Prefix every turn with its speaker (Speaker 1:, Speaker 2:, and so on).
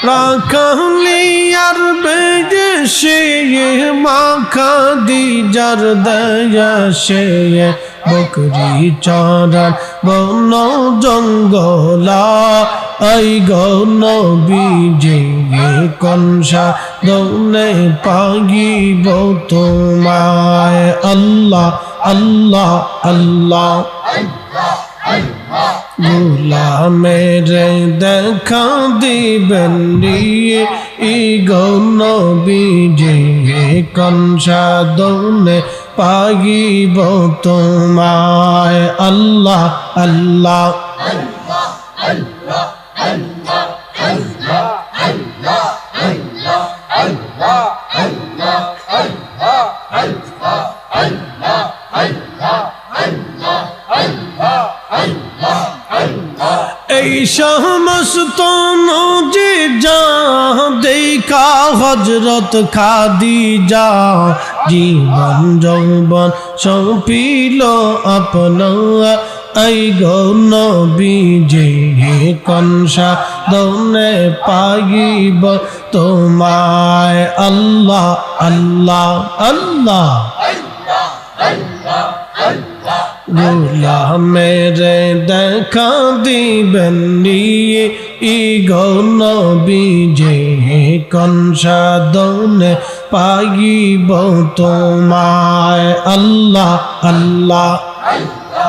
Speaker 1: রাখালিয়ার বেদেশে মা খাদিজার দয়াসে বকরি চরার বন জঙ্গলা আই গো নবীজি কনসা দৌনে পাগিব তোমায় আল্লাহ আল্লাহ আল্লাহ গোলামের দেখা দিবেন ই গো নবীজি কনসা দৌনে পাগিব তোমায় আল্লাহ আল্লাহ এই সমস্ত নজি যা দেখা হযরত খাদিজা জীবন যৌবন সৌঁপিল আপনা আই গো নবীজি কনসা দৌনে পাগিব তোমায় আল্লাহ আল্লাহ আল্লাহ গোলামের দেখা দিবেন ই গো নবীজি কনসা দৌনে পাগিব তোমায় আল্লাহ আল্লাহ আল্লাহ